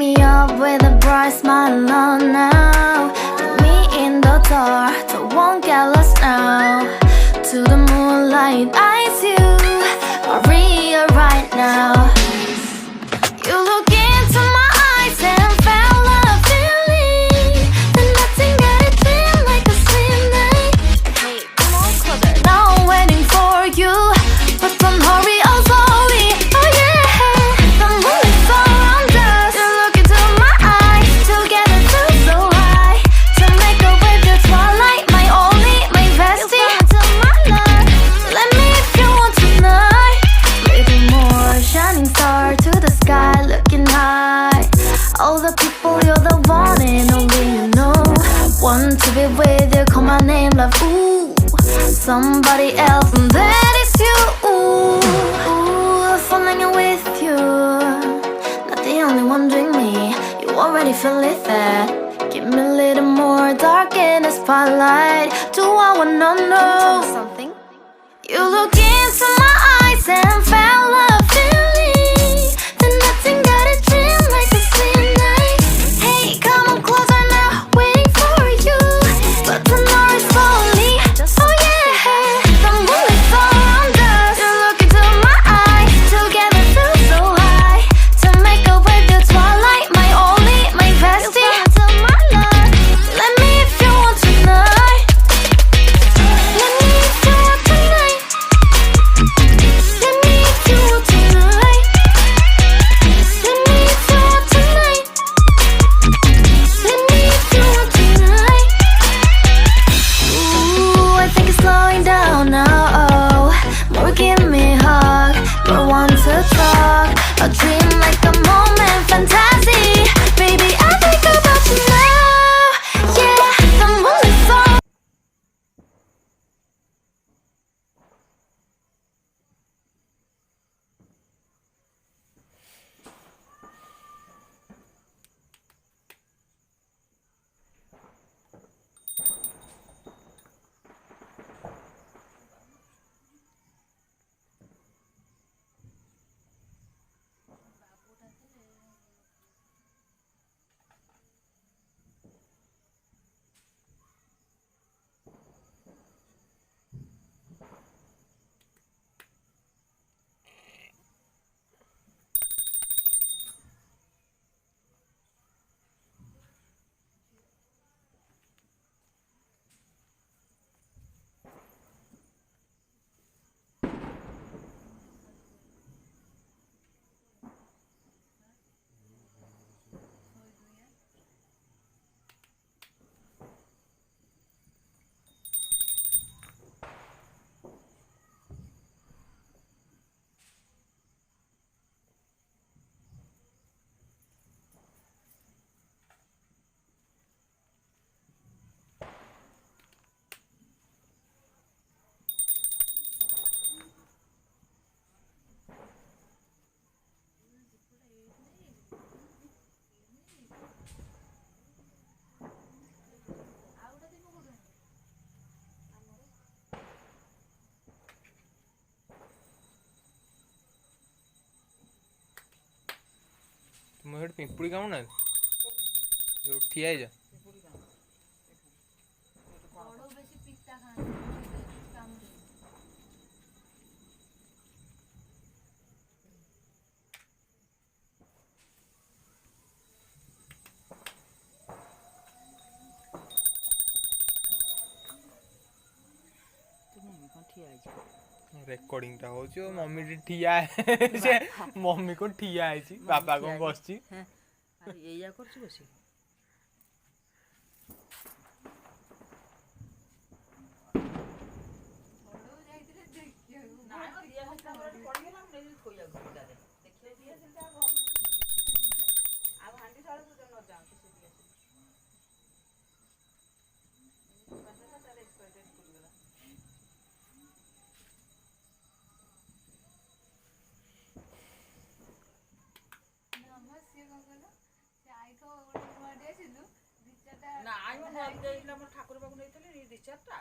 me up with a bright smile on now. Put me in the dark, so won't get lost now. To the moonlight, eyes you, Maria right now. You look into my eyes and felt a feeling that nothing got it feel like a slim night. Hey, come on closer. Now I'm waiting for you, but don't hurry, oh slowly. Oh yeah, the moonlight surrounds us. You look into my eyes, together feel so high. To make a way the twilight, my only, my bestie. You into my life, let me if you want tonight. Little more shining star to the sky, looking high. All the people, you're the one and only you know. Want to be with you, call my name, love, ooh. Somebody else, and that is you, ooh. Falling with you, not the only one doing me. You already feel it there. Give me a little more dark in the spotlight. Do I wanna know? Can you tell me something? You look into my eyes and felt a feeling that nothing got it feel like a slim night. Hey, come on closer now, waiting for you, but tonight is slowly. Oh yeah, the moonlight surrounds us. You look into my eyes, together feel so high. To make a way the twilight, my only, my bestie. You into my life, let me if you want tonight. Let me if you want tonight. Let me if you want tonight. Let me if you want tonight. Let me if you want tonight. Ooh, I think it's slowing down now. Oh, more give me a hug, more want to talk. A dream like a moment, fantasy. Baby, I think about you now. Yeah, the moonlit song. तुम head पिंपुड़ी कामु ना जो ठिया जा recording टा हो जो mummy T ठिया है से मम्मी को ठिया है छी पापा को बसची अरे एया करछु बसी ना आई mo ଦେଇଥିଲା ମୋର ଠାକୁର ପାଖକୁ ନେଇଥିଲି ରିଚାର୍ଜ ଟା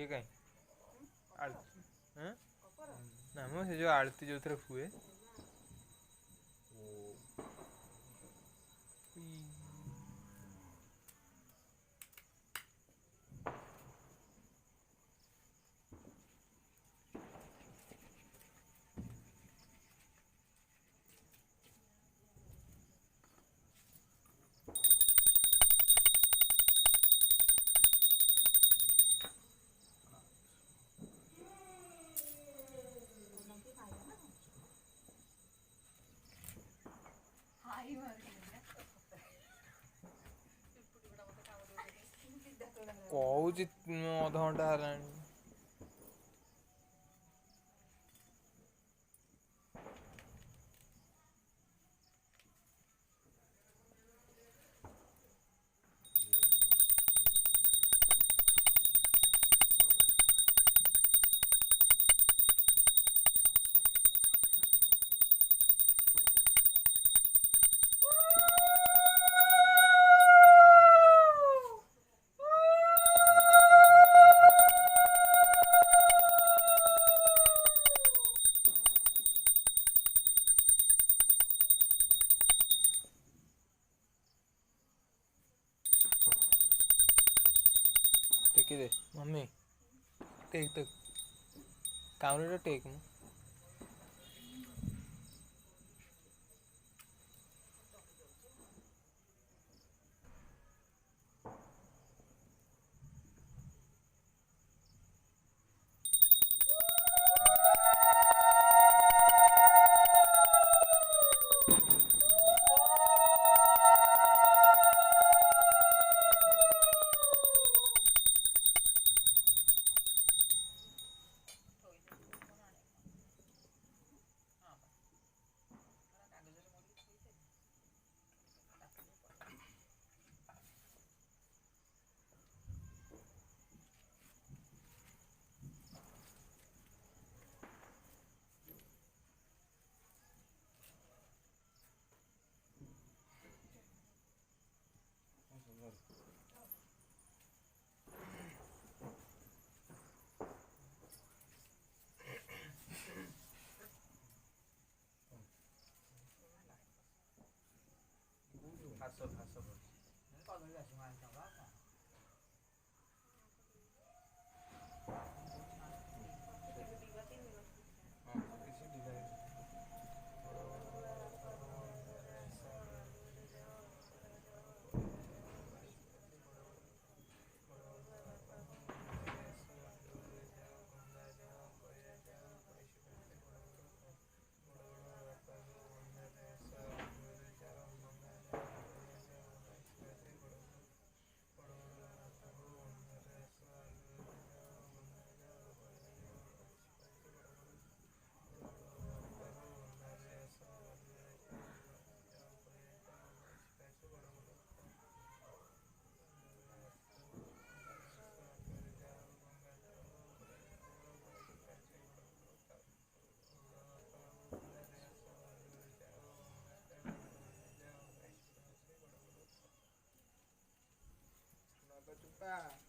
ये कहीं आरती हैं ना मो से जो आरती जो थरे हुए କହୁଛି ଅଧଘଣ୍ଟା ହେଲାଣି टेक दे mummy take take counter take मु Ba